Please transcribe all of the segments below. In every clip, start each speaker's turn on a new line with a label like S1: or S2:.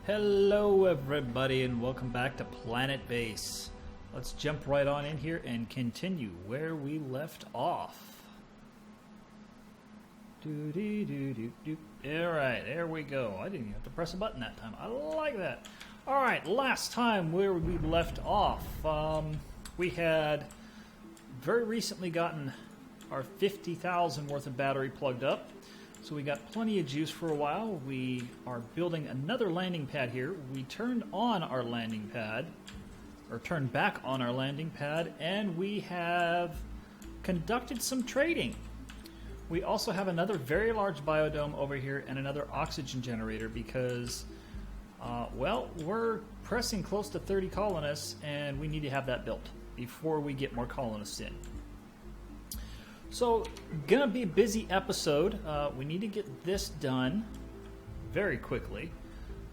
S1: Hello everybody and welcome back to PlanetBase. Let's jump right on in here and continue where we left off. Alright, there we go. I didn't even have to press a button that time. I like that. Alright, last time where we left off, we had very recently gotten our 50,000 worth of battery plugged up. So we got plenty of juice for a while. We are building another landing pad here. We turned on our landing pad, or turned back on our landing pad, and we have conducted some trading. We also have another very large biodome over here and another oxygen generator because, well, we're pressing close to 30 colonists and we need to have that built before we get more colonists in. So, gonna be a busy episode. We need to get this done very quickly,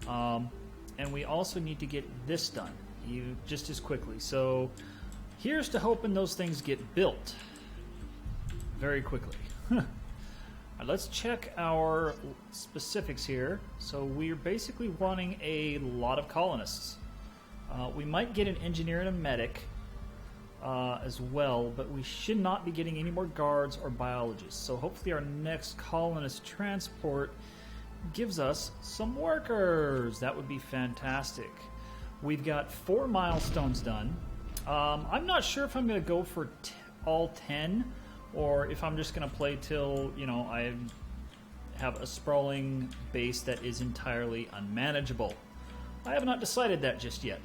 S1: and we also need to get this done just as quickly. So, here's to hoping those things get built very quickly. Right, let's check our specifics here. So, we're basically wanting a lot of colonists. We might get an engineer and a medic. As well, but we should not be getting any more guards or biologists. So hopefully our next colonist transport gives us some workers. That would be fantastic. We've got 4 milestones done. I'm not sure if I'm going to go for all 10 or if I'm just going to play till, you know, I have a sprawling base that is entirely unmanageable. I have not decided that just yet.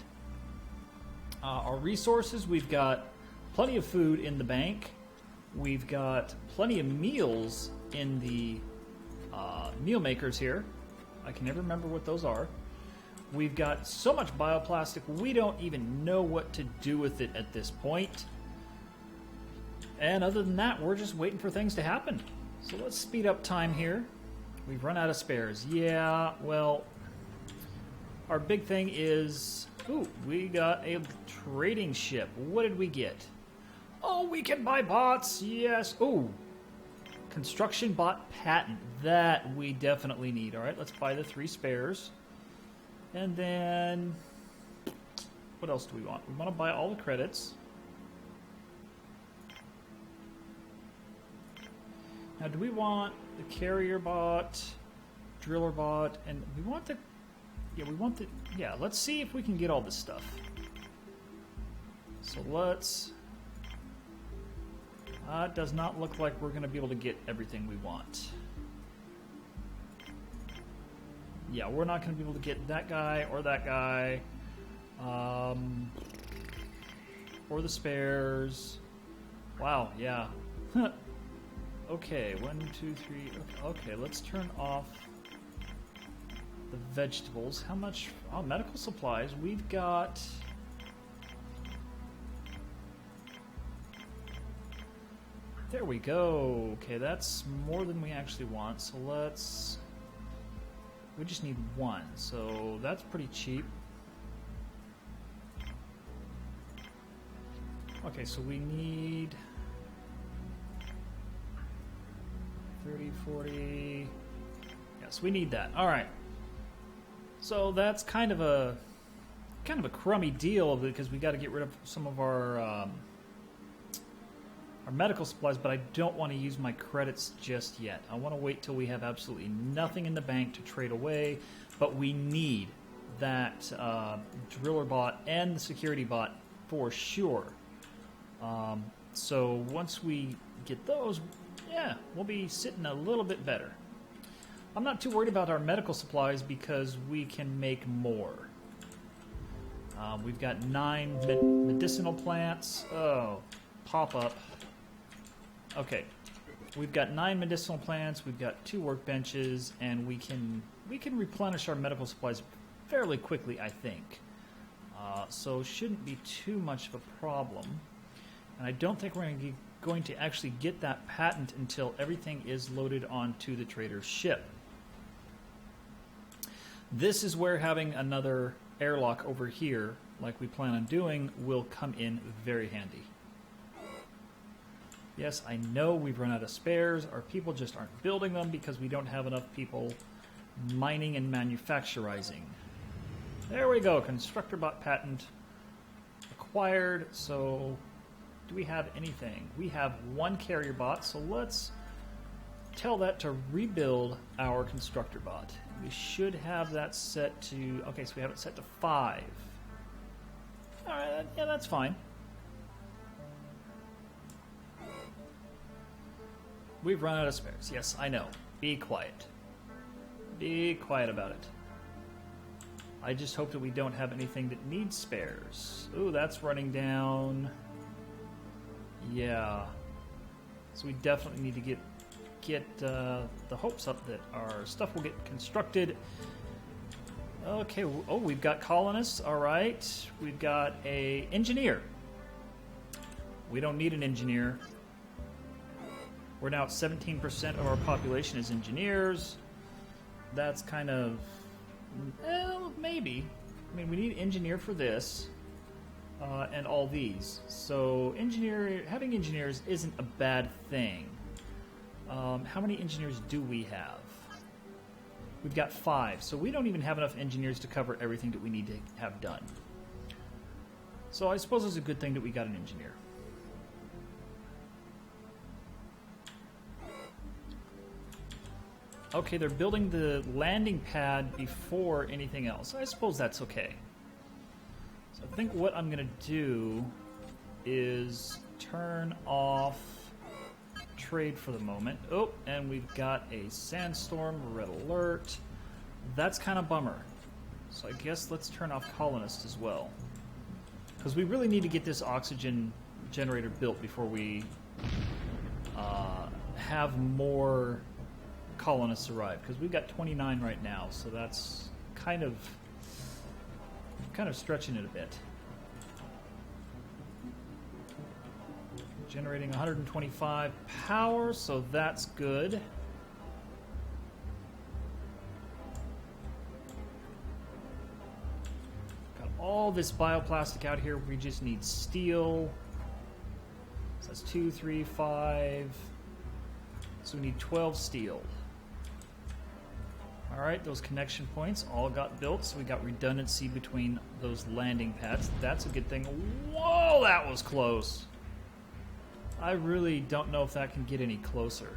S1: Our resources, we've got plenty of food in the bank. We've got plenty of meals in the meal makers here. I can never remember what those are. We've got so much bioplastic, we don't even know what to do with it at this point. And other than that, we're just waiting for things to happen. So let's speed up time here. We've run out of spares. Yeah, well, our big thing is... Ooh, we got a trading ship. What did we get? Oh, we can buy bots. Yes. Ooh, construction bot patent. That we definitely need. All right, let's buy the 3 spares. And then, what else do we want? We want to buy all the credits. Now, do we want the carrier bot, driller bot, and we want the... Yeah, let's see if we can get all this stuff. So let's... it does not look like we're going to be able to get everything we want. Yeah, we're not going to be able to get that guy or that guy. Or the spares. Wow, yeah. Okay, 1, 2, 3... Okay, let's turn off... the vegetables. How much? Oh, medical supplies. We've got... There we go. Okay, that's more than we actually want. So let's... We just need 1. So that's pretty cheap. Okay, so we need... 30, 40... Yes, we need that. All right. So that's kind of a crummy deal because we got to get rid of some of our medical supplies, but I don't want to use my credits just yet. I want to wait till we have absolutely nothing in the bank to trade away, but we need that driller bot and the security bot for sure. So once we get those, yeah, we'll be sitting a little bit better. I'm not too worried about our medical supplies because we can make more. We've got 9 medicinal plants. Oh, pop up. Okay, we've got 9 medicinal plants. We've got 2 workbenches, and we can replenish our medical supplies fairly quickly, I think. So shouldn't be too much of a problem. And I don't think we're going to actually get that patent until everything is loaded onto the trader's ship. This is where having another airlock over here, like we plan on doing, will come in very handy. Yes, I know we've run out of spares. Our people just aren't building them because we don't have enough people mining and manufacturizing. There we go. Constructor bot patent acquired. So do we have anything? We have one carrier bot, so let's tell that to rebuild our constructor bot. We should have that set to, okay, so we have it set to 5. All right, yeah, that's fine. We've run out of spares. Yes, I know. Be quiet. Be quiet about it. I just hope that we don't have anything that needs spares. Ooh, that's running down. Yeah. So we definitely need to get the hopes up that our stuff will get constructed. Okay, oh, we've got colonists. All right. We've got a engineer. We don't need an engineer. We're now at 17% of our population is engineers. That's kind of, well, maybe. I mean, we need engineer for this and all these. So having engineers isn't a bad thing. How many engineers do we have? We've got 5, so we don't even have enough engineers to cover everything that we need to have done. So I suppose it's a good thing that we got an engineer. Okay, they're building the landing pad before anything else. I suppose that's okay. So I think what I'm going to do is turn off trade for the moment. Oh, and we've got a sandstorm, red alert. That's kind of bummer. So I guess let's turn off colonists as well. Because we really need to get this oxygen generator built before we have more colonists arrive, because we've got 29 right now, so that's kind of stretching it a bit. Generating 125 power, so that's good. Got all this bioplastic out here. We just need steel. So that's 2, 3, 5. So we need 12 steel. Alright, those connection points all got built, so we got redundancy between those landing pads. That's a good thing. Whoa, that was close. I really don't know if that can get any closer.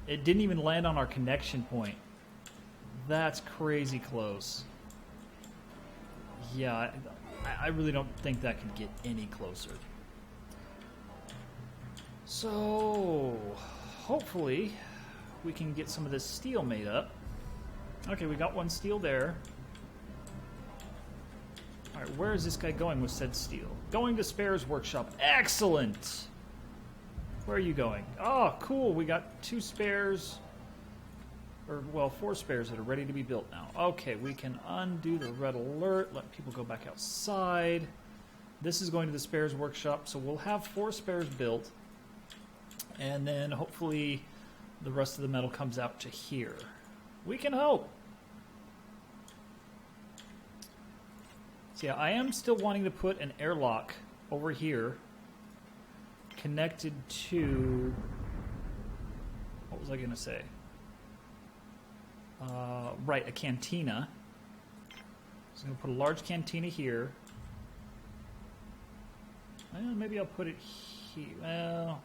S1: It didn't even land on our connection point. That's crazy close. Yeah, I really don't think that can get any closer. So, hopefully, we can get some of this steel made up. Okay, we got one steel there. Alright, where is this guy going with said steel? Going to Spares Workshop. Excellent! Where are you going? Oh, cool. We got 2 spares. Or, well, 4 spares that are ready to be built now. Okay, we can undo the red alert. Let people go back outside. This is going to the Spares Workshop, so we'll have 4 spares built. And then, hopefully, the rest of the metal comes out to here. We can hope. So yeah, I am still wanting to put an airlock over here connected to, what was I going to say? Right, a cantina. So I'm going to put a large cantina here. Well, maybe I'll put it here. Well,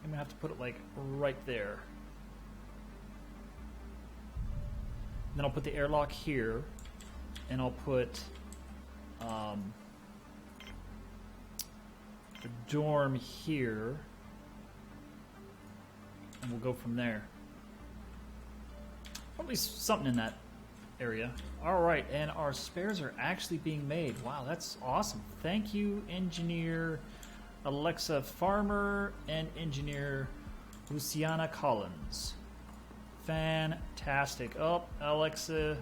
S1: I'm going to have to put it like right there. Then I'll put the airlock here, and I'll put the dorm here, and we'll go from there. Probably something in that area. All right, and our spares are actually being made. Wow, that's awesome. Thank you, Engineer Alexa Farmer and Engineer Luciana Collins. Fantastic. Oh, Alexa,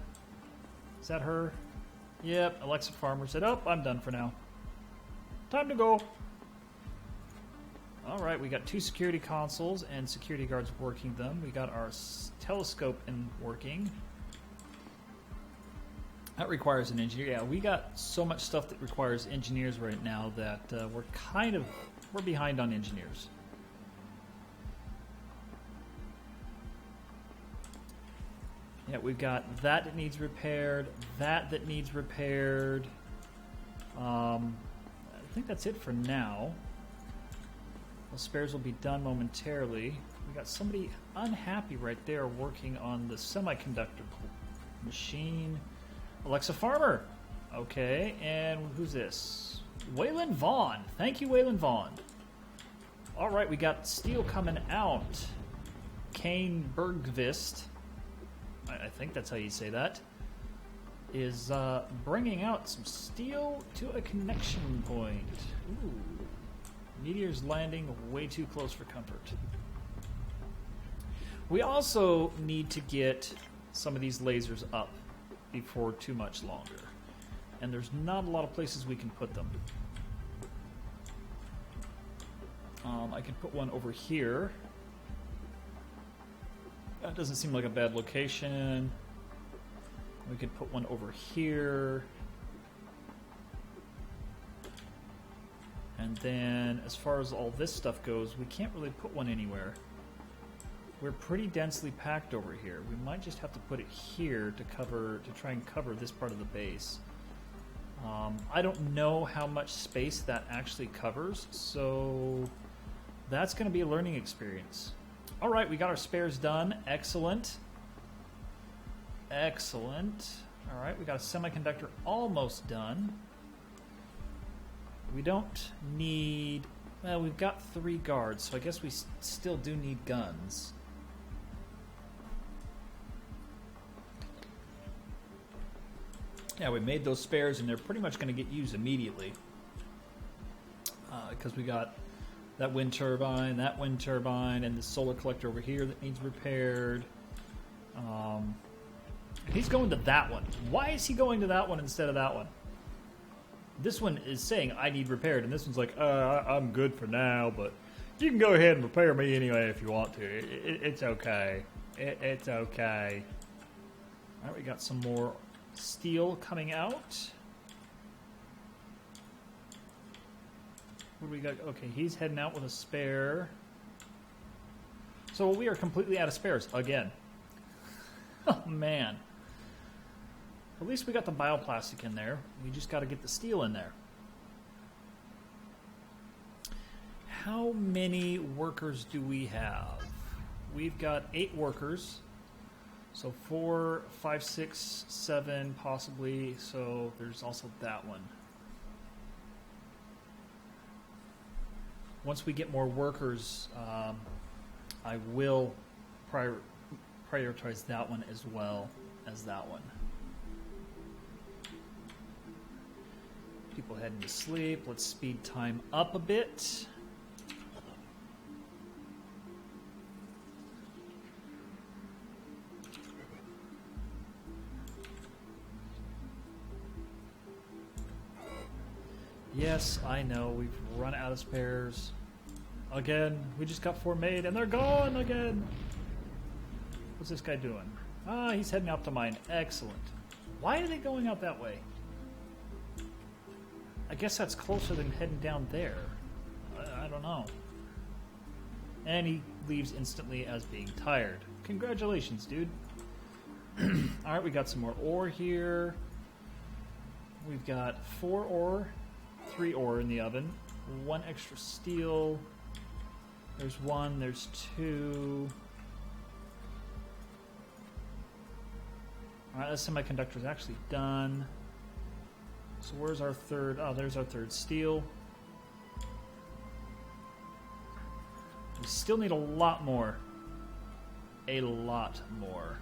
S1: is that her? Yep, Alexa Farmer said, oh, I'm done for now. Time to go. All right, we got 2 security consoles and security guards working them. We got our telescope in working. That requires an engineer. Yeah, we got so much stuff that requires engineers right now that we're behind on engineers. Yeah, we've got that needs repaired, that needs repaired. I think that's it for now. Those spares will be done momentarily. We got somebody unhappy right there working on the semiconductor machine. Alexa Farmer. Okay, and who's this? Waylon Vaughn. Thank you, Waylon Vaughn. All right, we got steel coming out. Kane Bergvist, I think that's how you say that, is bringing out some steel to a connection point. Ooh. Meteor's landing way too close for comfort. We also need to get some of these lasers up before too much longer. And there's not a lot of places we can put them. I can put one over here. That doesn't seem like a bad location. We could put one over here. And then, as far as all this stuff goes, we can't really put one anywhere. We're pretty densely packed over here. We might just have to put it here to try and cover this part of the base. I don't know how much space that actually covers, so that's going to be a learning experience. All right, we got our spares done. Excellent. Excellent. All right, we got a semiconductor almost done. We don't need... Well, we've got 3 guards, so I guess we still do need guns. Yeah, we made those spares, and they're pretty much going to get used immediately. Because we got that wind turbine, and the solar collector over here that needs repaired. He's going to that one. Why is he going to that one instead of that one? This one is saying, I need repaired, and this one's like, I'm good for now, but you can go ahead and repair me anyway if you want to. It's okay. It's okay. All right, we got some more steel coming out. What do we got? Okay, he's heading out with a spare. So we are completely out of spares again. Oh, man. At least we got the bioplastic in there. We just got to get the steel in there. How many workers do we have? We've got 8 workers. So 4, 5, 6, 7 possibly. So there's also that one. Once we get more workers, I will prioritize that one as well as that one. People heading to sleep. Let's speed time up a bit. Yes, I know, we've run out of spares. Again, we just got 4 made and they're gone again. What's this guy doing? Ah, he's heading out to mine. Excellent. Why are they going out that way? I guess that's closer than heading down there. I don't know. And he leaves instantly as being tired. Congratulations, dude. Alright, we got some more ore here. We've got 4 ore, 3 ore in the oven, 1 extra steel. There's 1, there's 2. Alright, that semiconductor is actually done. So where's our third? Oh, there's our third steel. We still need a lot more. A lot more.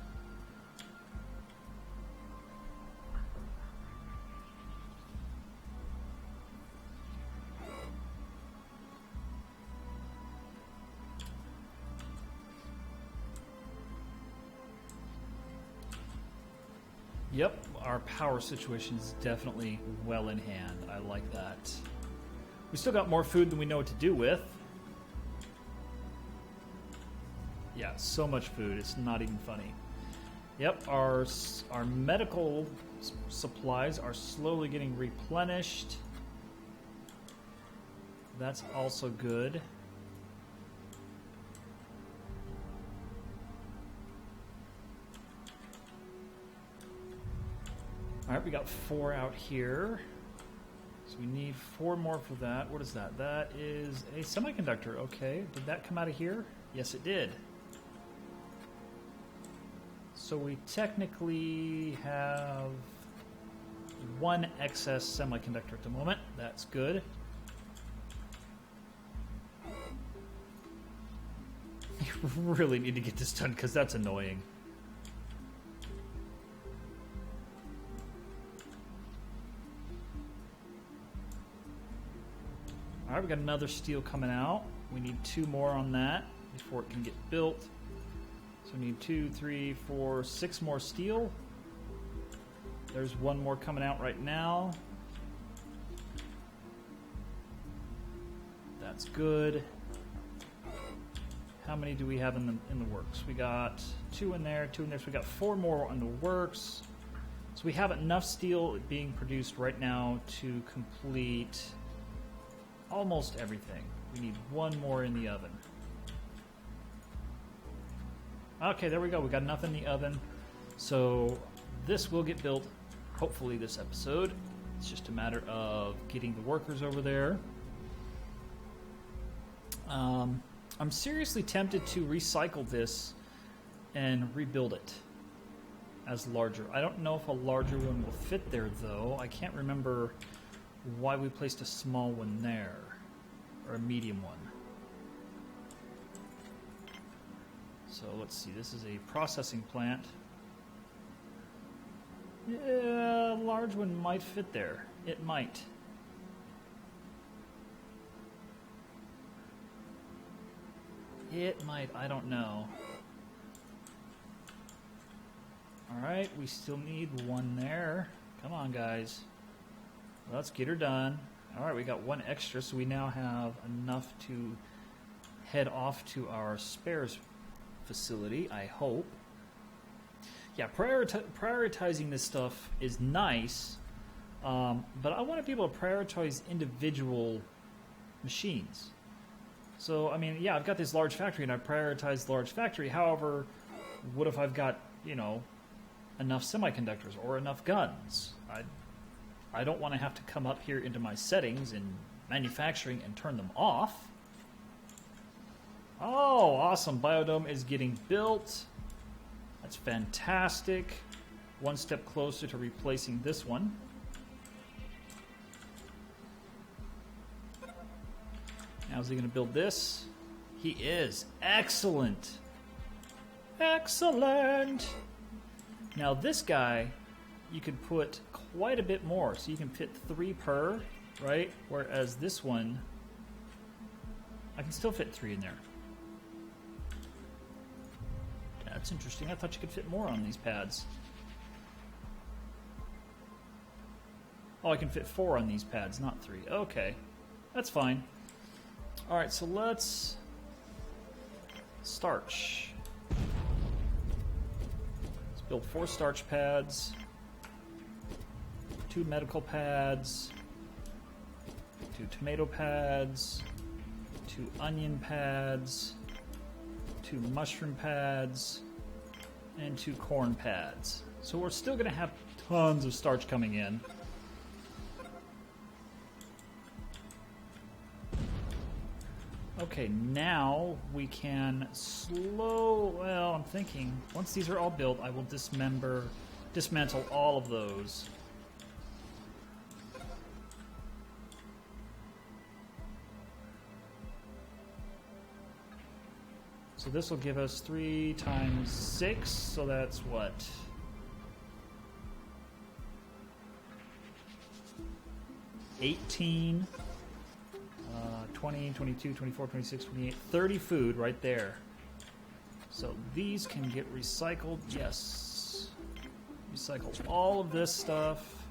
S1: Yep, our power situation is definitely well in hand. I like that. We still got more food than we know what to do with. Yeah, so much food, it's not even funny. Yep, our medical supplies are slowly getting replenished. That's also good. Alright, we got 4 out here. So we need 4 more for that. What is that? That is a semiconductor. Okay. Did that come out of here? Yes, it did. So we technically have 1 excess semiconductor at the moment. That's good. You really need to get this done because that's annoying. Alright, we got another steel coming out. We need 2 more on that before it can get built. So we need 2, 3, 4, 6 more steel. There's 1 more coming out right now. That's good. How many do we have in the works? We got 2 in there, 2 in there. So we got 4 more in the works. So we have enough steel being produced right now to complete almost everything. We need 1 more in the oven. Okay, there we go. We got enough in the oven. So this will get built, hopefully this episode. It's just a matter of getting the workers over there. I'm seriously tempted to recycle this and rebuild it as larger. I don't know if a larger one will fit there, though. I can't remember why we placed a small one there, or a medium one. So let's see, this is a processing plant. Yeah, a large one might fit there. It might. It might, I don't know. Alright, we still need 1 there. Come on, guys. Let's get her done. Alright, we got 1 extra, so we now have enough to head off to our spares facility, I hope. Yeah, prioritizing this stuff is nice, but I want to be able to prioritize individual machines. So, I mean, yeah, I've got this large factory, and I prioritize the large factory. However, what if I've got, you know, enough semiconductors or enough guns? I don't want to have to come up here into my settings in manufacturing and turn them off. Oh, awesome. Biodome is getting built. That's fantastic. 1 step closer to replacing this one. Now is he going to build this? He is. Excellent. Excellent. Now this guy, you could put quite a bit more. So you can fit 3 per, right? Whereas this one, I can still fit 3 in there. That's interesting. I thought you could fit more on these pads. Oh, I can fit 4 on these pads, not 3. Okay. That's fine. Alright, so let's starch. Let's build 4 starch pads, 2 medical pads, 2 tomato pads, 2 onion pads, 2 mushroom pads, and 2 corn pads. So we're still going to have tons of starch coming in. Okay, now we can well, I'm thinking, once these are all built, I will dismantle all of those. So this will give us 3 times 6, so that's what? 18, 20, 22, 24, 26, 28, 30 food right there. So these can get recycled, yes. Recycle all of this stuff.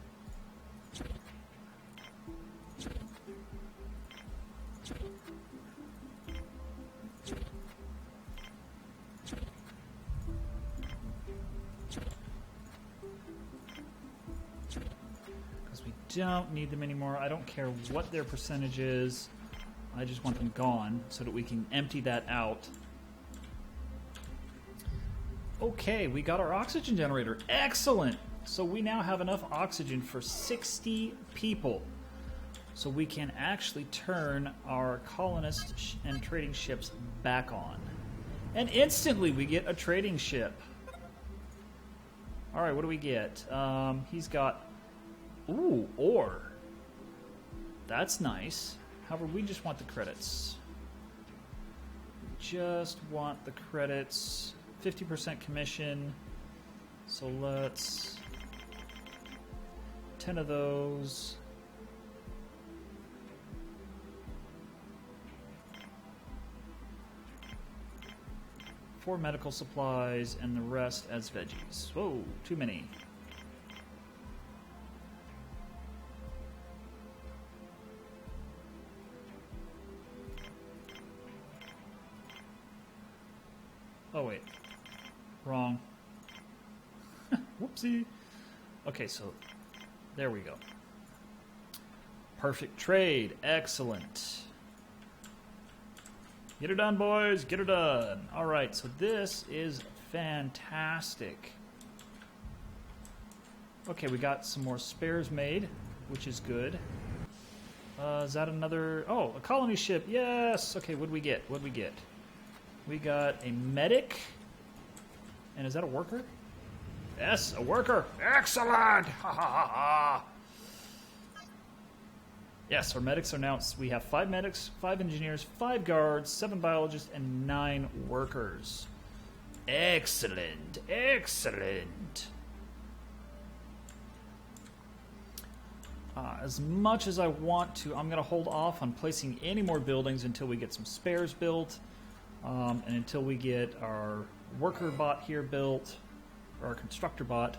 S1: Don't need them anymore. I don't care what their percentage is. I just want them gone so that we can empty that out. Okay, we got our oxygen generator. Excellent! So we now have enough oxygen for 60 people. So we can actually turn our colonist and trading ships back on. And instantly we get a trading ship. Alright, what do we get? He's got... Ooh, ore. That's nice. However, we just want the credits. Just want the credits. 50% commission. So let's... 10 of those. Four medical supplies, and the rest as veggies. Whoa, too many. Oh, wait. Wrong. Whoopsie. Okay, so there we go. Perfect trade. Excellent. Get her done, boys. Get her done. All right, so this is fantastic. Okay, we got some more spares made, which is good. Is that another... Oh, a colony ship. Yes. Okay, what do we get? What do we get? We got a medic. And is that a worker? Yes, a worker. Excellent. Ha ha ha ha. Yes, our medics are now... We have 5 medics, 5 engineers, 5 guards, 7 biologists, and 9 workers. Excellent. Excellent. As much as I want to, I'm going to hold off on placing any more buildings until we get some spares built. And until we get our worker bot here built, or our constructor bot.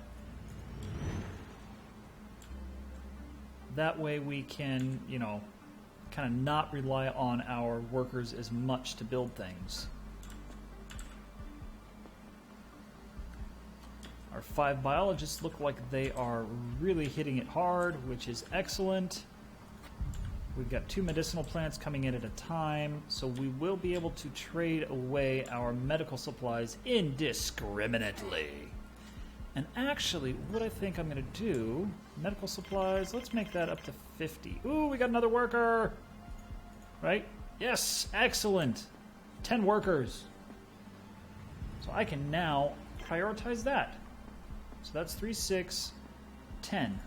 S1: That way we can, you know, kind of not rely on our workers as much to build things. Our 5 biologists look like they are really hitting it hard, which is excellent. We've got 2 medicinal plants coming in at a time, so we will be able to trade away our medical supplies indiscriminately. And actually, what I think I'm going to do, medical supplies, let's make that up to 50. Ooh, we got another worker! Right? Yes, excellent! 10 workers. So I can now prioritize that. So that's 3, 6, 10.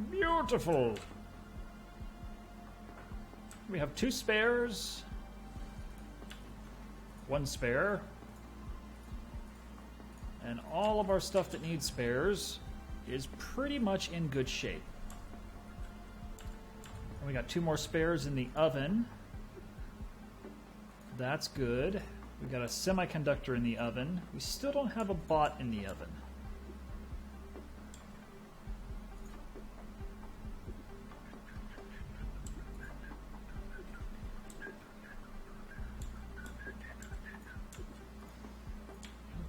S1: Beautiful! We have 2 spares. 1 spare. And all of our stuff that needs spares is pretty much in good shape. And we got 2 more spares in the oven. That's good. We got a semiconductor in the oven. We still don't have a bot in the oven.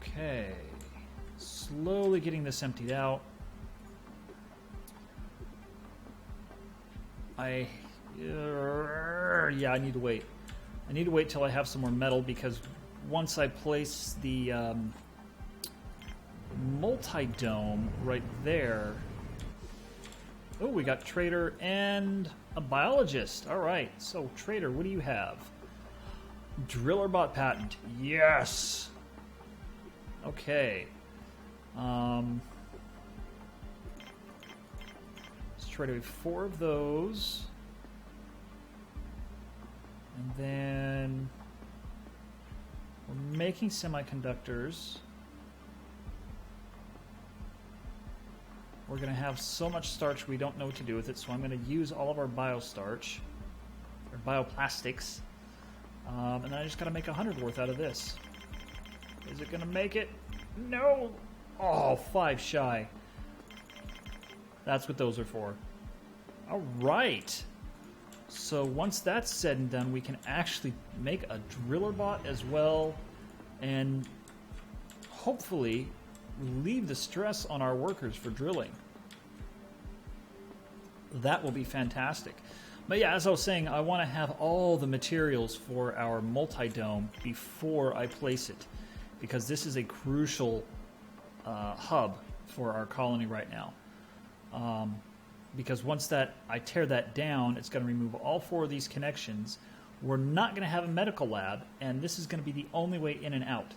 S1: Okay. Slowly getting this emptied out. Yeah, I need to wait. I need to wait till I have some more metal, because once I place the multi-dome right there... Oh, we got trader and a biologist. All right, so trader, what do you have? Driller bot patent. Yes! Okay. Let's try to do 4 of those. And then we're making semiconductors. We're going to have so much starch we don't know what to do with it, so I'm going to use all of our biostarch, or bioplastics. And then I just got to make 100 worth out of this. Is it going to make it? No! Oh, 5 shy. That's what those are for. All right. So once that's said and done, we can actually make a driller bot as well, and hopefully relieve the stress on our workers for drilling. That will be fantastic. But yeah, as I was saying, I want to have all the materials for our multi-dome before I place it, because this is a crucial hub for our colony right now. Because once I tear that down, it's going to remove all 4 of these connections. We're not going to have a medical lab, and this is going to be the only way in and out.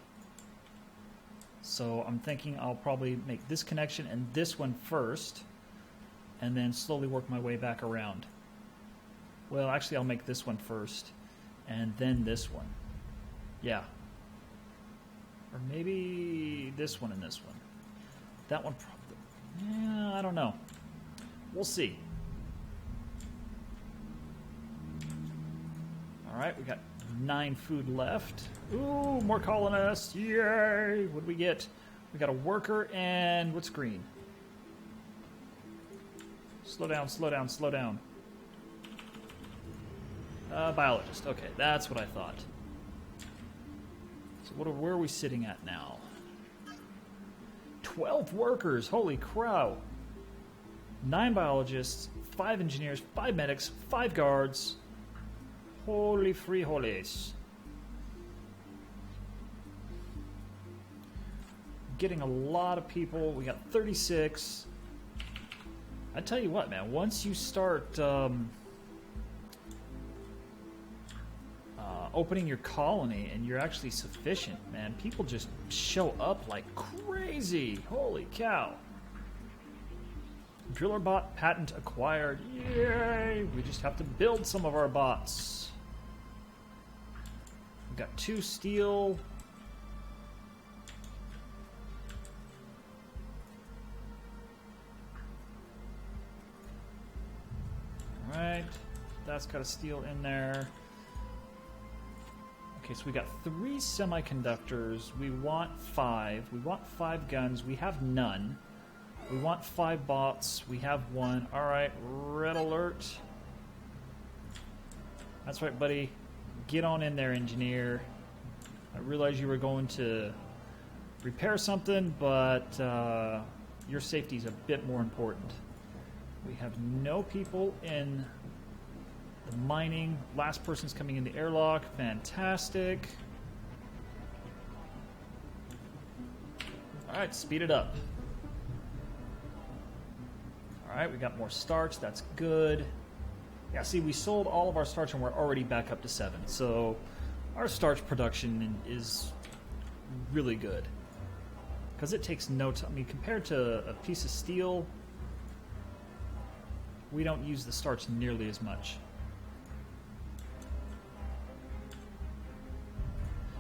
S1: So I'm thinking I'll probably make this connection and this one first, and then slowly work my way back around. Well, actually, I'll make this one first, and then this one. Yeah. Or maybe this one and this one. That one probably... Yeah, I don't know. We'll see. Alright, we got 9 food left. Ooh, more colonists. Yay! What do we get? We got a worker and what's green? Slow down, slow down, slow down. Biologist. Okay, that's what I thought. So where are we sitting at now? 12 workers. Holy crow. 9 biologists, 5 engineers, 5 medics, 5 guards. Holy frijoles. Getting a lot of people. We got 36. I tell you what, man, once you start opening your colony and you're actually sufficient, man, people just show up like crazy. Holy cow. Driller bot patent acquired. Yay! We just have to build some of our bots. We've got 2 steel. Alright. That's got a steel in there. Okay, so we got 3 semiconductors. We want 5. We want 5 guns. We have none. We want 5 bots. We have 1. Alright, red alert. That's right, buddy. Get on in there, engineer. I realize you were going to repair something, but your safety is a bit more important. We have no people in the mining. Last person's coming in the airlock. Fantastic. Alright, speed it up. Alright, we got more starch. That's good. Yeah, see, we sold all of our starch and we're already back up to 7. So our starch production is really good. Because it takes no time. I mean, compared to a piece of steel, we don't use the starch nearly as much.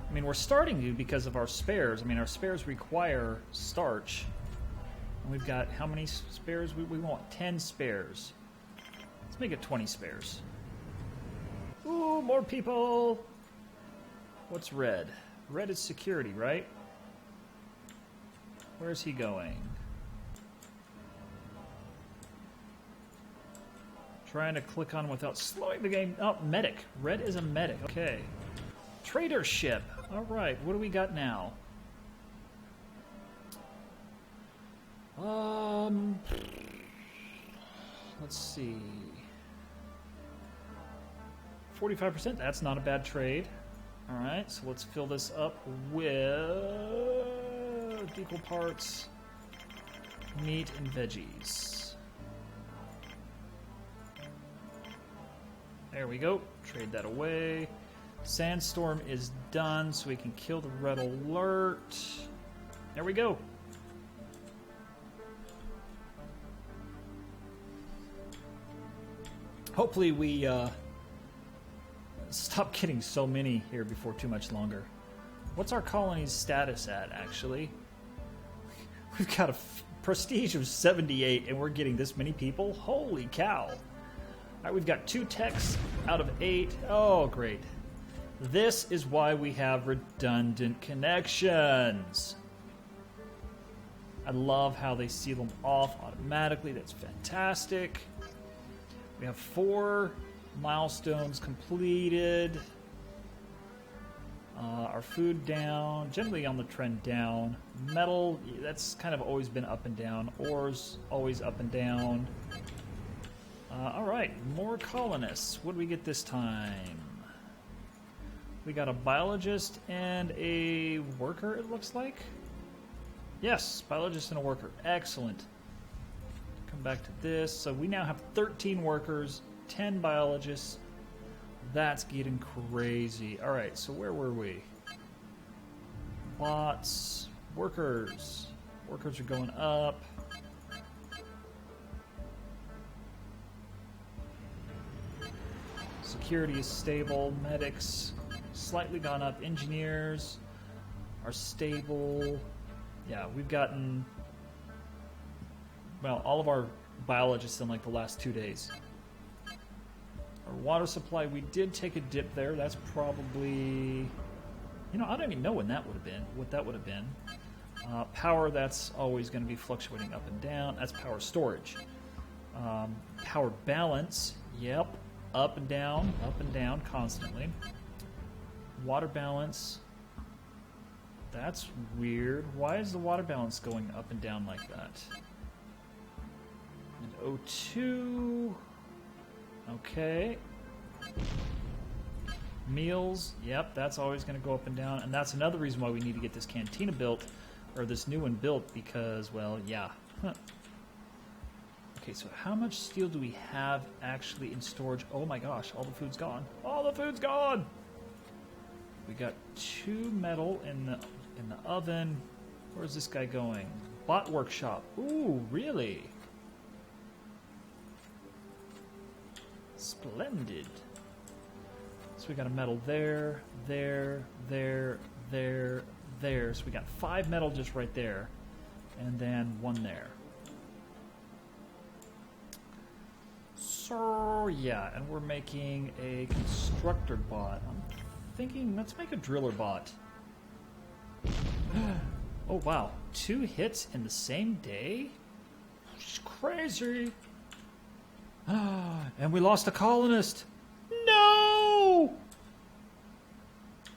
S1: I mean, we're starting to because of our spares. I mean, our spares require starch. And we've got how many spares? We want 10 spares. Let's make it 20 spares. Ooh, more people! What's red? Red is security, right? Where's he going? Trying to click on without slowing the game. Oh, medic. Red is a medic. Okay. Trader ship. All right. What do we got now? Let's see. 45%. That's not a bad trade. All right. So let's fill this up with equal parts meat and veggies. There we go. Trade that away. Sandstorm is done, so we can kill the red alert. There we go. Hopefully we stop getting so many here before too much longer. What's our colony's status at, actually? We've got a prestige of 78, and we're getting this many people? Holy cow. Alright, we've got 2 techs out of 8. Oh, great. This is why we have redundant connections. I love how they seal them off automatically. That's fantastic. We have 4 milestones completed. Our food down, generally on the trend down. Metal, that's kind of always been up and down. Ores, always up and down. Alright, more colonists. What do we get this time? We got a biologist and a worker, it looks like. Yes, biologist and a worker. Excellent. Come back to this. So we now have 13 workers, 10 biologists. That's getting crazy. All right, so where were we? Bots, workers. Workers are going up. Security is stable. Medics slightly gone up. Engineers are stable. Yeah, we've gotten, well, all of our biologists in like the last 2 days. Our water supply, we did take a dip there. That's probably, I don't even know what that would have been. Power, that's always going to be fluctuating up and down. That's power storage. Power balance, yep, up and down constantly. Water balance, that's weird. Why is the water balance going up and down like that? And O2, okay. Meals, yep, that's always going to go up and down. And that's another reason why we need to get this cantina built, or this new one built, because, well, yeah. Huh. Okay, so how much steel do we have actually in storage? Oh my gosh, all the food's gone. All the food's gone! We got 2 metal in the oven. Where's this guy going? Bot workshop. Ooh, really? Splendid. So we got a metal there. So we got 5 metal just right there. And then 1 there. So, yeah, and we're making a constructor bot. I'm thinking, let's make a driller bot. Oh, wow. 2 hits in the same day? It's crazy. And we lost a colonist. No!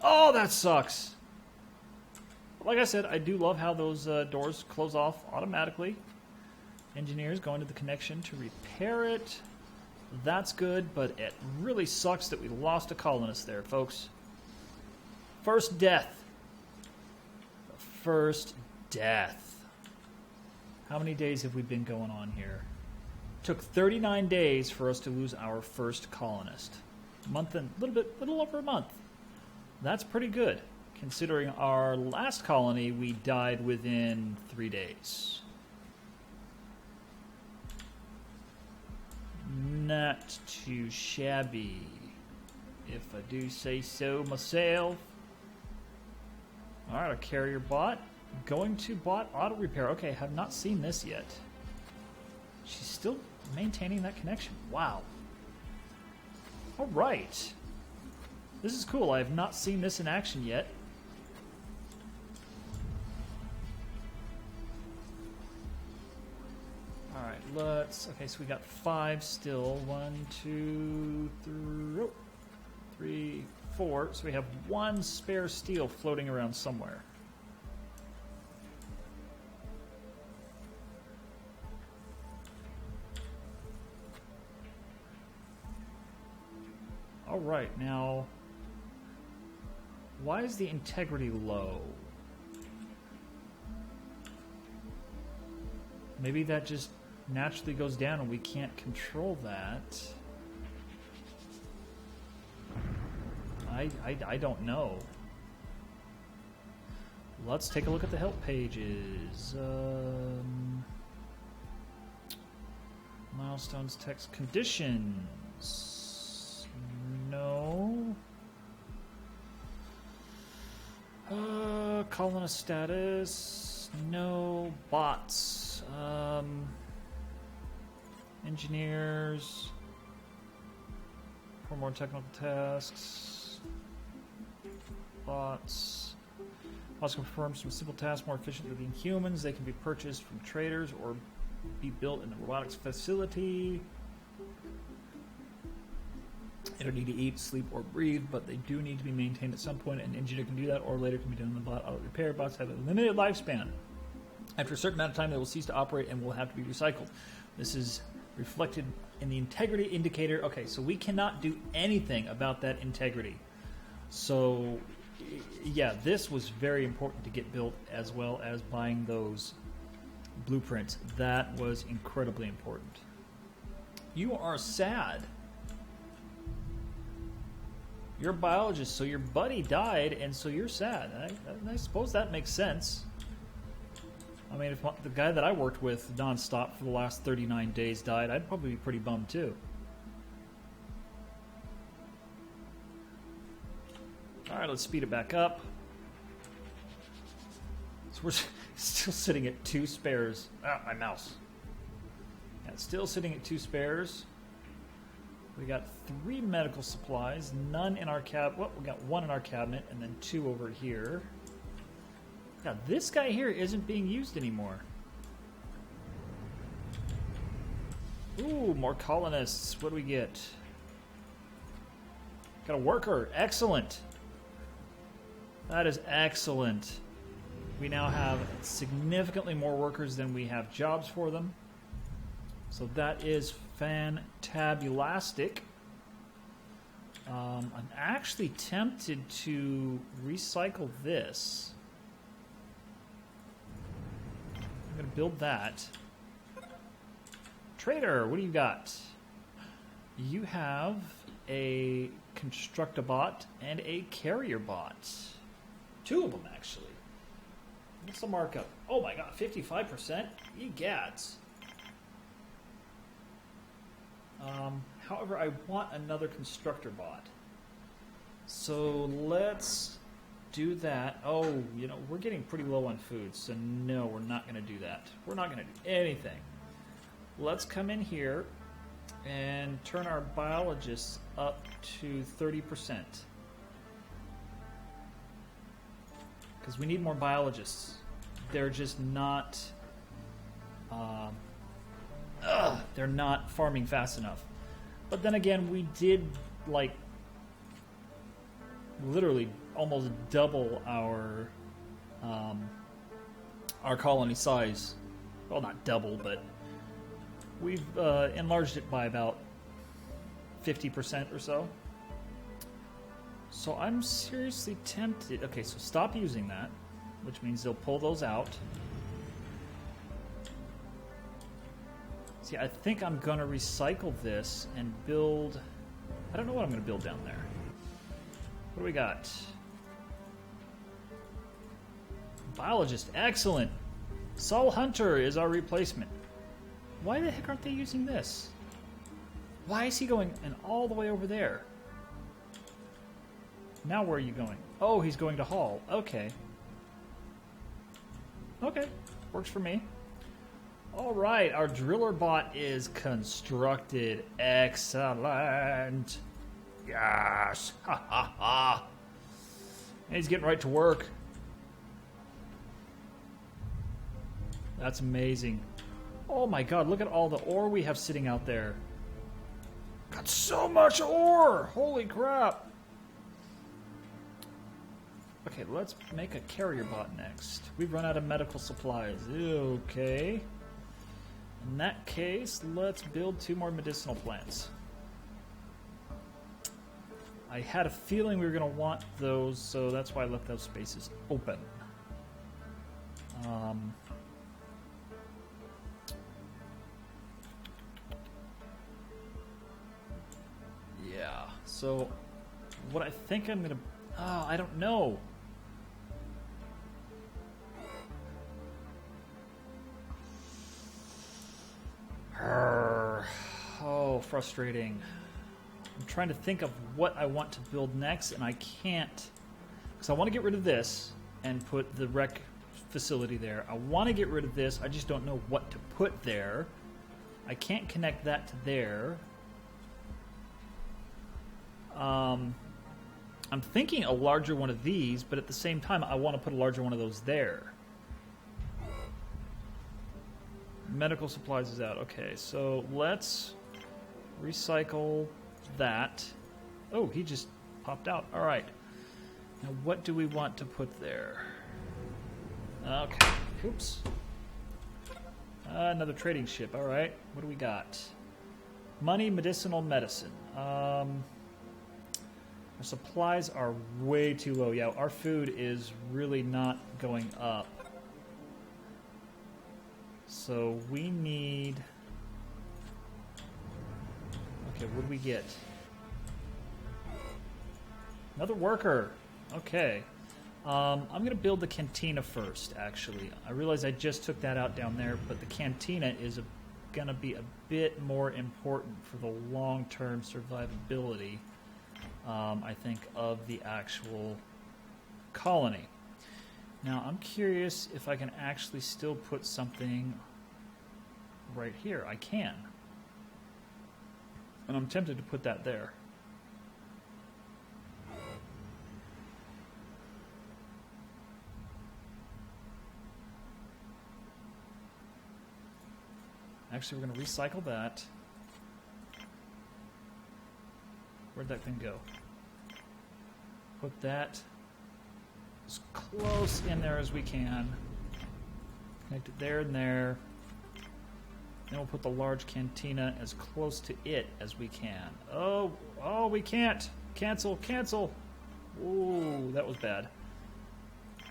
S1: Oh, that sucks. Like I said, I do love how those doors close off automatically. Engineers go into the connection to repair it. That's good, but it really sucks that we lost a colonist there, folks. First death. First death. How many days have we been going on here? Took 39 days for us to lose our first colonist. Little over a month. That's pretty good, considering our last colony we died within 3 days. Not too shabby, if I do say so myself. Alright, a carrier bot. Going to bot auto repair. Okay, have not seen this yet. She's still maintaining that connection. Wow. Alright. This is cool. I have not seen this in action yet. Alright, okay, so we got 5 still. 1, 2, 3, 4. So we have 1 spare steel floating around somewhere. Alright, now, why is the integrity low? Maybe that just naturally goes down and we can't control that. I don't know. Let's take a look at the help pages. Milestones, text, conditions. No. Colonist status. No. Bots. Engineers. 4 more technical tasks. Bots. Bots can perform some simple tasks more efficiently than humans. They can be purchased from traders or be built in the robotics facility. They don't need to eat, sleep, or breathe, but they do need to be maintained at some point. An engineer can do that, or later can be done in the bot auto repair. Bots have a limited lifespan. After a certain amount of time, they will cease to operate and will have to be recycled. This is reflected in the integrity indicator. Okay, so we cannot do anything about that integrity. So yeah, this was very important to get built, as well as buying those blueprints. That was incredibly important. You are sad. You're a biologist, so your buddy died, and so you're sad. I suppose that makes sense. I mean, if the guy that I worked with nonstop for the last 39 days died, I'd probably be pretty bummed too. Alright, let's speed it back up. So we're still sitting at 2 spares. Ah, my mouse. Yeah, still sitting at 2 spares. We got 3 medical supplies, none in our cabinet. Well, we got 1 in our cabinet, and then 2 over here. Now, this guy here isn't being used anymore. Ooh, more colonists. What do we get? Got a worker. Excellent. That is excellent. We now have significantly more workers than we have jobs for them. So that is fantabulastic. I'm actually tempted to recycle this. I'm going to build that. Trader, what do you got? You have a Constructabot and a Carrier bot. 2 of them, actually. What's the markup? Oh my god, 55%? Egads. However, I want another constructor bot. So let's do that. Oh, you know, we're getting pretty low on food, so no, we're not going to do that. We're not going to do anything. Let's come in here and turn our biologists up to 30%. Because we need more biologists. They're just not... they're not farming fast enough. But then again, we did, like, literally almost double our colony size. Well, not double, but we've enlarged it by about 50% or so. So I'm seriously tempted. Okay, so stop using that, which means they'll pull those out. See, I think I'm going to recycle this and build... I don't know what I'm going to build down there. What do we got? Biologist, excellent. Saul Hunter is our replacement. Why the heck aren't they using this? Why is he going and all the way over there? Now where are you going? Oh, he's going to Hall. Okay. Okay, works for me. All right, our driller bot is constructed. Excellent. Yes. Ha ha ha. And he's getting right to work. That's amazing. Oh my god, look at all the ore we have sitting out there. Got so much ore! Holy crap. Okay, let's make a carrier bot next. We've run out of medical supplies. Okay. In that case, let's build 2 more medicinal plants. I had a feeling we were going to want those, so that's why I left those spaces open. Yeah, so what I think I'm going to... Oh, I don't know. Oh, frustrating. I'm trying to think of what I want to build next, and I can't. Because I want to get rid of this and put the rec facility there. I want to get rid of this. I just don't know what to put there. I can't connect that to there. I'm thinking a larger one of these, but at the same time, I want to put a larger one of those there. Medical supplies is out. Okay, so let's recycle that. Oh, he just popped out. All right. Now, what do we want to put there? Okay. Oops. Another trading ship. All right. What do we got? Money, medicinal, medicine. I Our supplies are way too low. Yeah, our food is really not going up. So we need... Okay, what do we get? Another worker. Okay. I'm going to build the cantina first, actually. I realize I just took that out down there, but the cantina is going to be a bit more important for the long-term survivability, I think, of the actual colony. Now, I'm curious if I can actually still put something right here. I can. And I'm tempted to put that there. Actually, we're going to recycle that. Where'd that thing go? Put that as close in there as we can. Connect it there and there. Then we'll put the large cantina as close to it as we can. Oh, we can't. Cancel, cancel. Ooh, that was bad.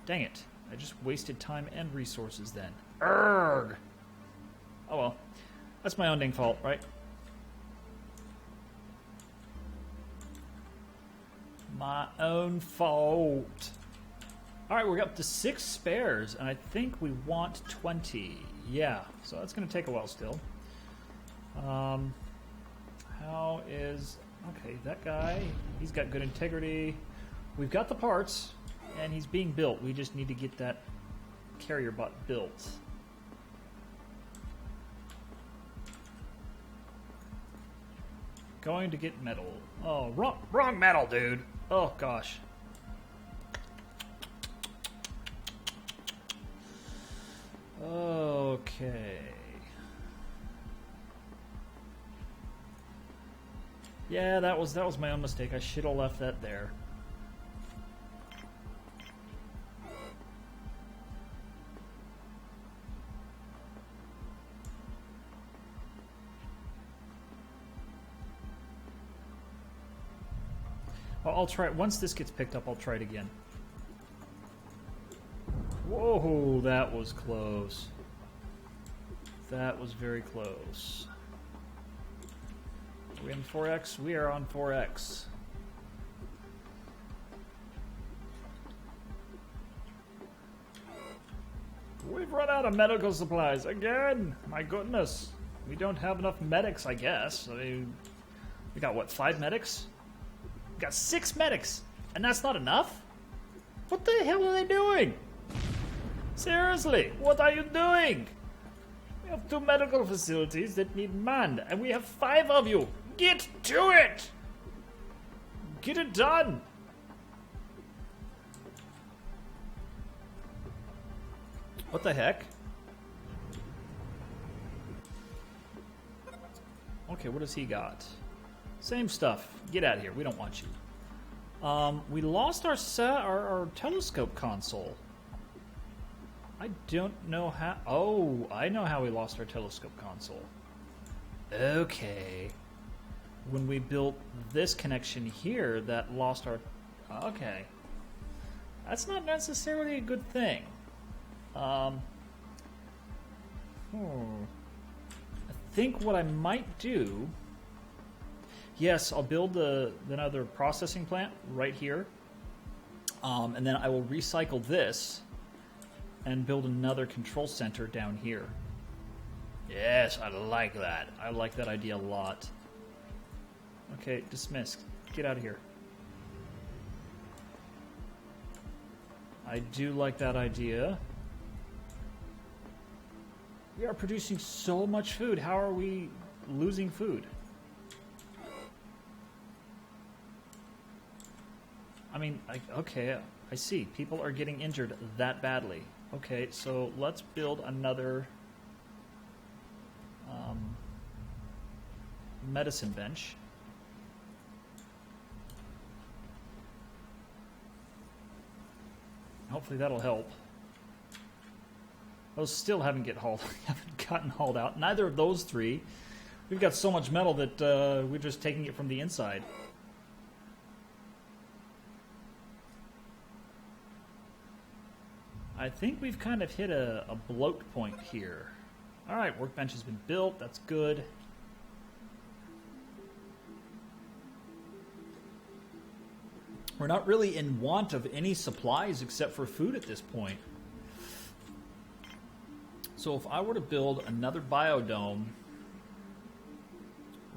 S1: Dang it. I just wasted time and resources then. Urgh. Oh well. That's my own dang fault, right? My own fault. Alright, we're up to 6 spares, and I think we want 20. Yeah, so that's going to take a while still. How is... Okay, that guy, he's got good integrity. We've got the parts, and he's being built. We just need to get that carrier bot built. Going to get metal. Oh, wrong metal, dude. Oh, gosh. Okay. Yeah, that was my own mistake. I should have left that there. I'll try it. Once this gets picked up, I'll try it again. Whoa, that was close. That was very close. Are we in 4X? We are on 4X. We've run out of medical supplies again. My goodness. We don't have enough medics, I guess. I mean, we got, what, 5 medics? We got 6 medics, and that's not enough? What the hell are they doing? Seriously, what are you doing? We have 2 medical facilities that need manned, and we have 5 of you. Get to it! Get it done! What the heck? Okay, what does he got? Same stuff. Get out of here. We don't want you. We lost our telescope console. I don't know how... Oh, I know how we lost our telescope console. Okay. When we built this connection here, that lost our... Okay. That's not necessarily a good thing. I think what I might do... Yes, I'll build another processing plant right here. And then I will recycle this and build another control center down here. Yes, I like that. I like that idea a lot. Okay, dismiss. Get out of here. I do like that idea. We are producing so much food. How are we losing food? I mean, okay, I see. People are getting injured that badly. Okay, so let's build another medicine bench. Hopefully that'll help. Those still haven't gotten hauled out. Neither of those 3. We've got so much metal that we're just taking it from the inside. I think we've kind of hit a bloat point here. Alright, workbench has been built. That's good. We're not really in want of any supplies except for food at this point. So if I were to build another biodome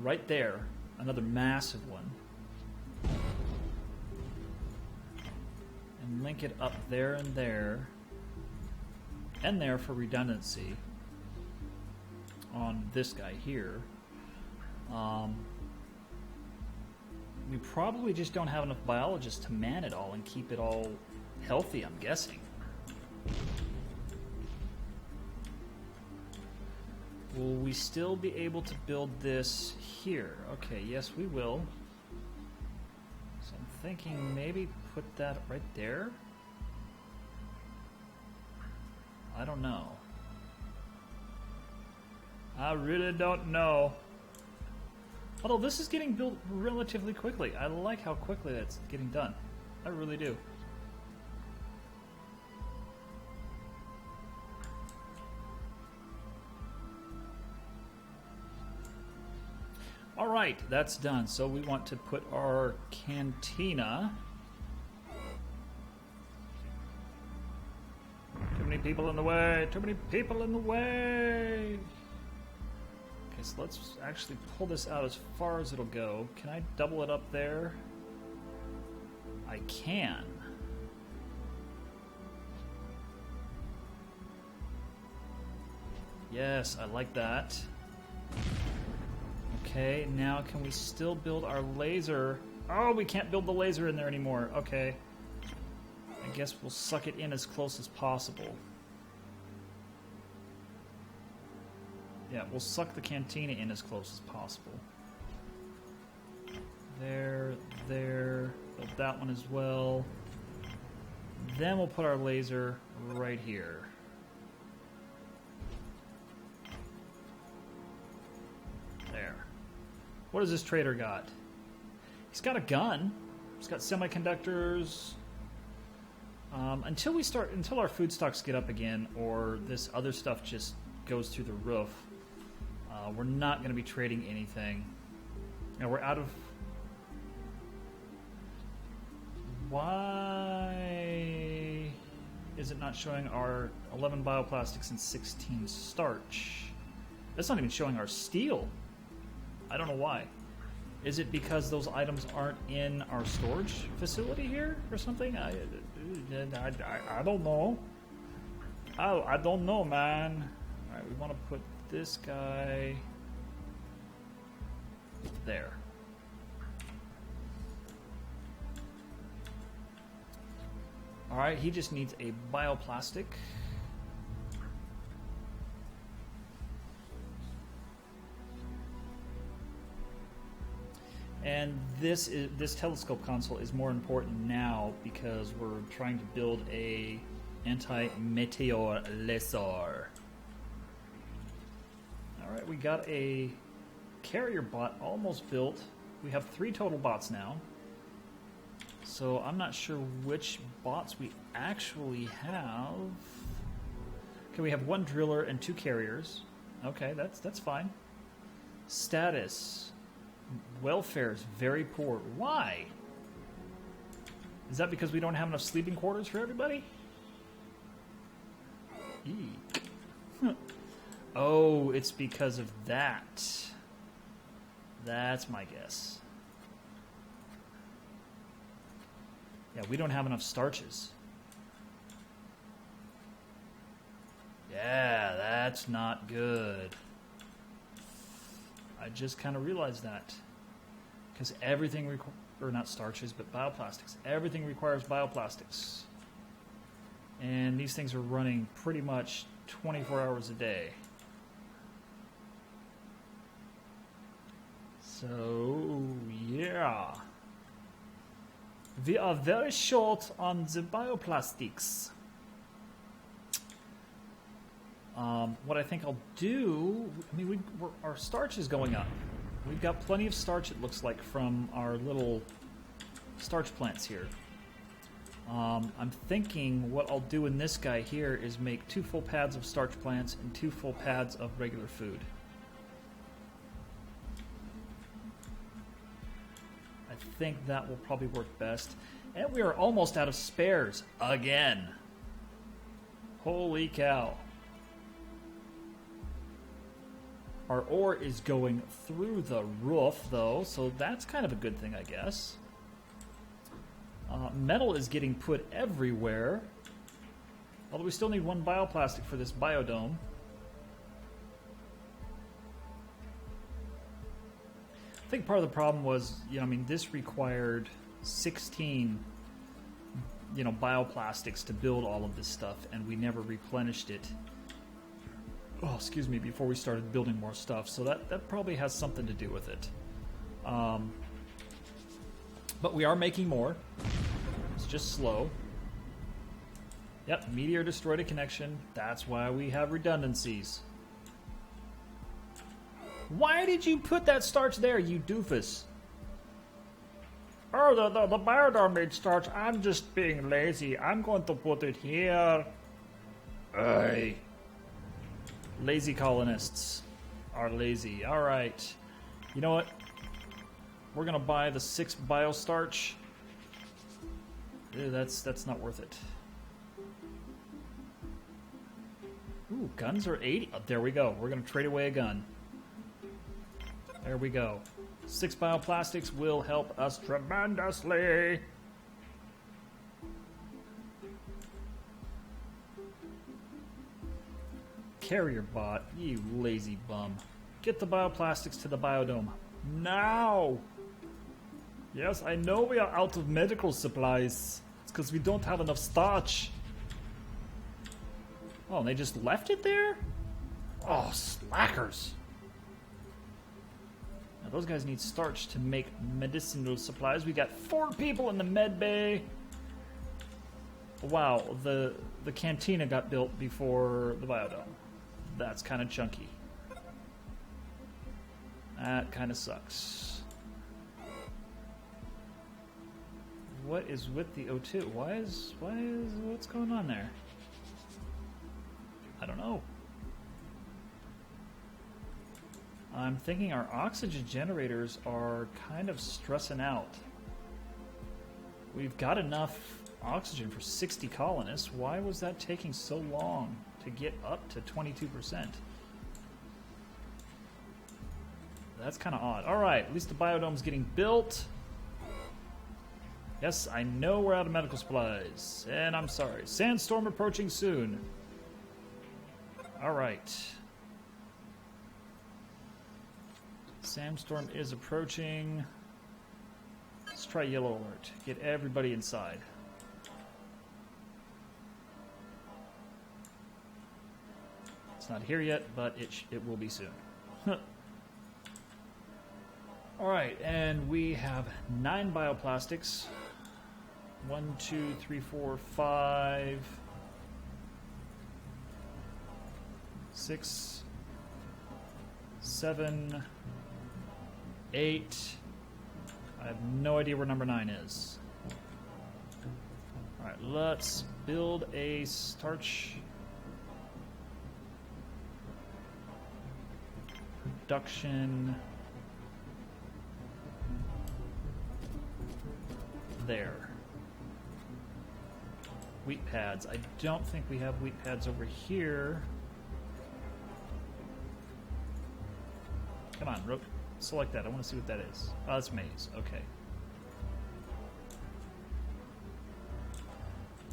S1: right there, another massive one, and link it up there and there for redundancy on this guy here, we probably just don't have enough biologists to man it all and keep it all healthy, I'm guessing. Will we still be able to build this here? Okay, yes we will. So I'm thinking maybe put that right there? I don't know. I really don't know. Although this is getting built relatively quickly. I like how quickly that's getting done. I really do. Alright, that's done. So we want to put our cantina. Too many people in the way. Too many people in the way. Okay, so let's actually pull this out as far as it'll go. Can I double it up there? I can. Yes, I like that. Okay, now can we still build our laser? Oh, we can't build the laser in there anymore. Okay. I guess we'll suck it in as close as possible. Yeah, we'll suck the cantina in as close as possible. There. Build that one as well. Then we'll put our laser right here. There. What does this trader got? He's got a gun. He's got semiconductors. Until our food stocks get up again, or this other stuff just goes through the roof, we're not going to be trading anything. Now we're out of. Why is it not showing our 11 bioplastics and 16 starch? That's not even showing our steel. I don't know why. Is it because those items aren't in our storage facility here or something? I don't know. I don't know, man. All right, we want to put this guy there. All right, he just needs a bioplastic. And this telescope console is more important now because we're trying to build a anti-meteor laser. All right, we got a carrier bot almost built. We have 3 total bots now. So I'm not sure which bots we actually have. Okay, we have 1 driller and 2 carriers. Okay, that's fine. Status. Welfare is very poor. Why? Is that because we don't have enough sleeping quarters for everybody? Eek. Oh, it's because of that. That's my guess. Yeah, we don't have enough starches. Yeah, that's not good. I just kind of realized that. Because everything, or not starches, but bioplastics. Everything requires bioplastics. And these things are running pretty much 24 hours a day. So, yeah. We are very short on the bioplastics. What I think I'll do, I mean, our starch is going up. We've got plenty of starch, it looks like, from our little starch plants here. I'm thinking what I'll do in this guy here is make 2 full pads of starch plants and 2 full pads of regular food. I think that will probably work best. And we are almost out of spares again. Holy cow. Our ore is going through the roof, though, so that's kind of a good thing, I guess. Metal is getting put everywhere. Although we still need 1 bioplastic for this biodome. I think part of the problem was, this required 16, bioplastics to build all of this stuff, and we never replenished it. Oh, excuse me, before we started building more stuff. So that probably has something to do with it. But we are making more. It's just slow. Yep, meteor destroyed a connection. That's why we have redundancies. Why did you put that starch there, you doofus? Oh, the biodome made starch. I'm just being lazy. I'm going to put it here. Aye. Lazy colonists are lazy. All right. You know what? We're gonna buy the 6 biostarch. Ew, that's not worth it. Ooh, guns are 80. Oh, there we go. We're gonna trade away a gun. There we go. 6 bioplastics will help us tremendously. Carrier bot, you lazy bum. Get the bioplastics to the biodome. Now! Yes, I know we are out of medical supplies. It's because we don't have enough starch. Oh, and they just left it there? Oh, slackers. Now, those guys need starch to make medicinal supplies. We got 4 people in the med bay. Wow, the cantina got built before the biodome. That's kind of chunky. That kind of sucks. What is with the O2? What's going on there? I don't know. I'm thinking our oxygen generators are kind of stressing out. We've got enough oxygen for 60 colonists. Why was that taking so long to get up to 22%? That's kind of odd. All right, at least the biodome's getting built. Yes, I know we're out of medical supplies, and I'm sorry. Sandstorm approaching soon. All right. Sandstorm is approaching. Let's try yellow alert. Get everybody inside. It's not here yet, but it will be soon. All right, and we have 9 bioplastics. 1, 2, 3, 4, 5, 6, 7, 8. I have no idea where number 9 is. All right, let's build a starch production there. Wheat pads. I don't think we have wheat pads over here. Come on, select that. I want to see what that is. Oh, that's maize. Okay.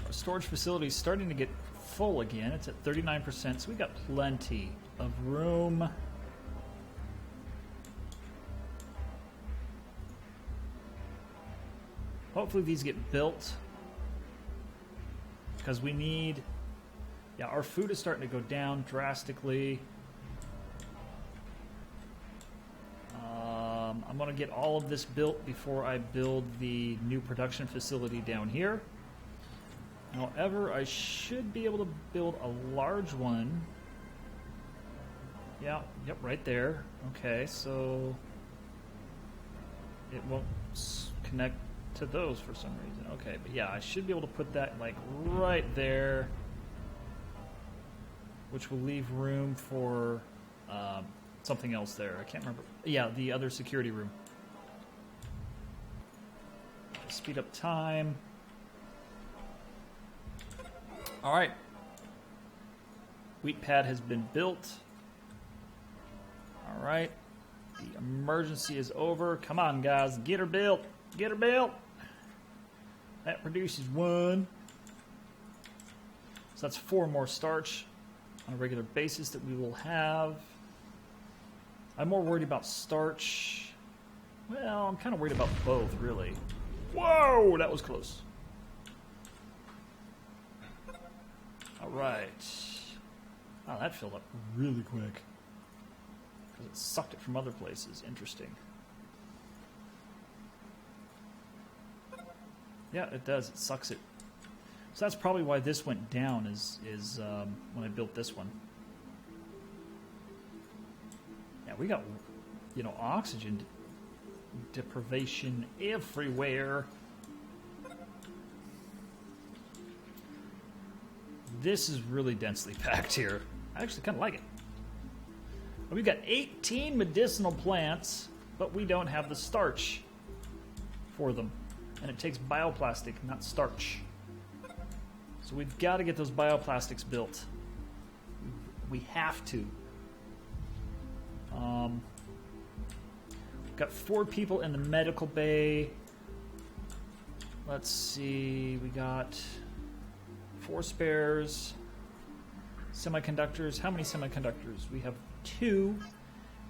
S1: Our storage facility is starting to get full again. It's at 39%, so we got plenty of room. Hopefully these get built, because we need, yeah, our food is starting to go down drastically. I'm going to get all of this built before I build the new production facility down here. However, I should be able to build a large one. Yeah, yep, right there. Okay, so it won't connect to those for some reason. Okay, but yeah, I should be able to put that like right there, which will leave room for something else there. I can't remember. Yeah, the other security room. Speed up time. All right. Wheat pad has been built. All right. The emergency is over. Come on, guys. Get her built. Get her built. That produces 1. So that's 4 more starch on a regular basis that we will have. I'm more worried about starch. Well, I'm kind of worried about both, really. Whoa, that was close. All right. Oh, that filled up really quick. Because it sucked it from other places. Interesting. Yeah, it does. It sucks it. So that's probably why this went down is when I built this one. Yeah, we got, you know, oxygen deprivation everywhere. This is really densely packed here. I actually kind of like it. We've got 18 medicinal plants, but we don't have the starch for them. And it takes bioplastic, not starch. So we've got to get those bioplastics built. We have to. We've got 4 people in the medical bay. Let's see, we got 4 spares. Semiconductors, how many semiconductors? We have 2,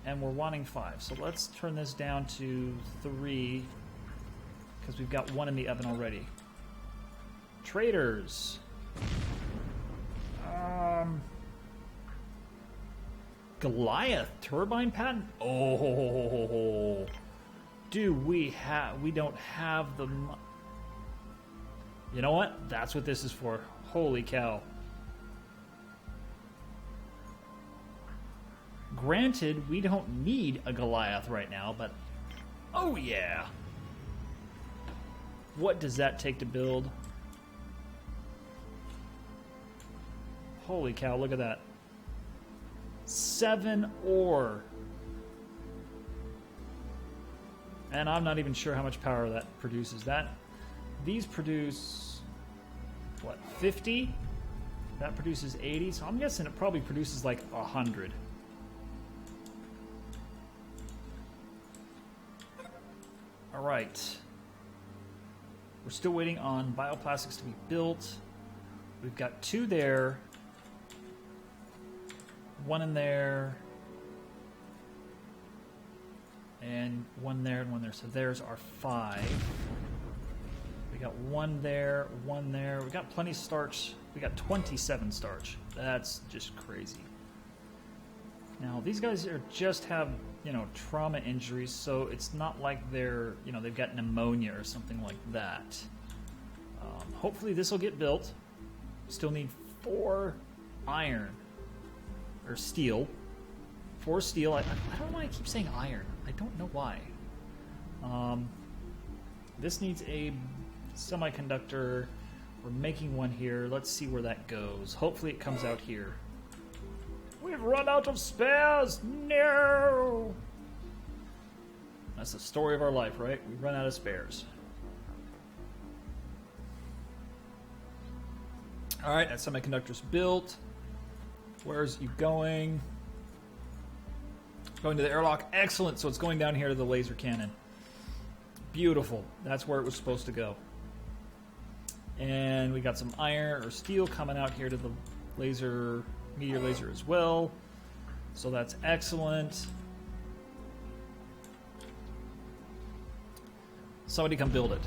S1: and we're wanting 5. So let's turn this down to 3, because we've got 1 in the oven already. Traders. Goliath turbine patent? Oh, do we don't have the... You know what? That's what this is for. Holy cow. Granted, we don't need a Goliath right now, but... Oh, yeah. What does that take to build? Holy cow, look at that. 7 ore. And I'm not even sure how much power that produces. These produce, what, 50? That produces 80, so I'm guessing it probably produces like 100. All right. We're still waiting on bioplastics to be built. We've got 2 there. 1 in there. And 1 there and 1 there. So there's our 5. We got 1 there, 1 there. We got plenty of starch. We got 27 starch. That's just crazy. Now, these guys are just have, you know, trauma injuries, so it's not like they're, you know, they've got pneumonia or something like that. Hopefully this will get built. Still need 4 iron. Or steel. 4 steel. I don't know why I keep saying iron. I don't know why. This needs a semiconductor. We're making one here. Let's see where that goes. Hopefully it comes out here. We've run out of spares! No! That's the story of our life, right? We run out of spares. Alright, that semiconductor's built. Where's you going? Going to the airlock. Excellent. So it's going down here to the laser cannon. Beautiful. That's where it was supposed to go. And we got some iron or steel coming out here to the laser, meteor laser as well. So that's excellent. Somebody come build it.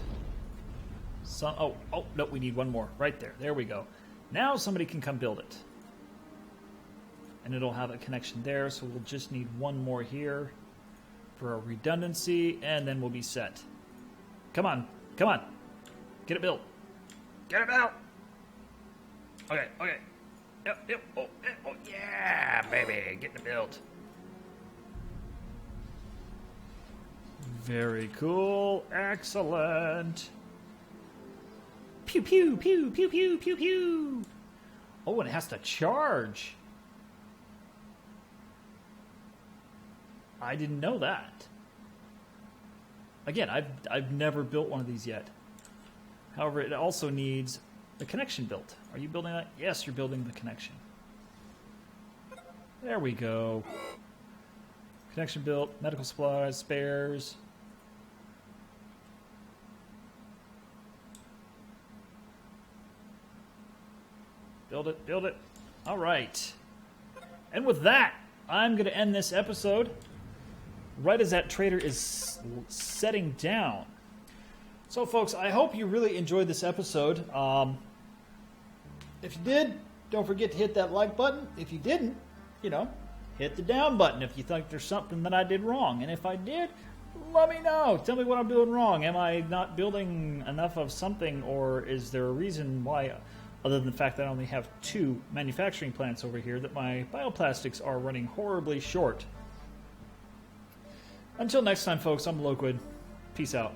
S1: Oh, no, we need 1 more. Right there. There we go. Now somebody can come build it. And it'll have a connection there, so we'll just need 1 more here for a redundancy, and then we'll be set. Come on, come on. Get it built. Get it built! Okay, okay. Yep, oh, yeah, baby, getting it built. Very cool. Excellent. Pew, pew, pew, pew, pew, pew, pew. Oh, and it has to charge. I didn't know that. Again, I've never built one of these yet. However, it also needs the connection built. Are you building that? Yes, you're building the connection. There we go. Connection built, medical supplies, spares. Build it, build it. All right. And with that, I'm going to end this episode right as that trader is setting down. So, folks, I hope you really enjoyed this episode. If you did, don't forget to hit that like button. If you didn't, hit the down button if you think there's something that I did wrong. And if I did, let me know. Tell me what I'm doing wrong. Am I not building enough of something, or is there a reason why, other than the fact that I only have 2 manufacturing plants over here, that my bioplastics are running horribly short? Until next time, folks, I'm Loquid. Peace out.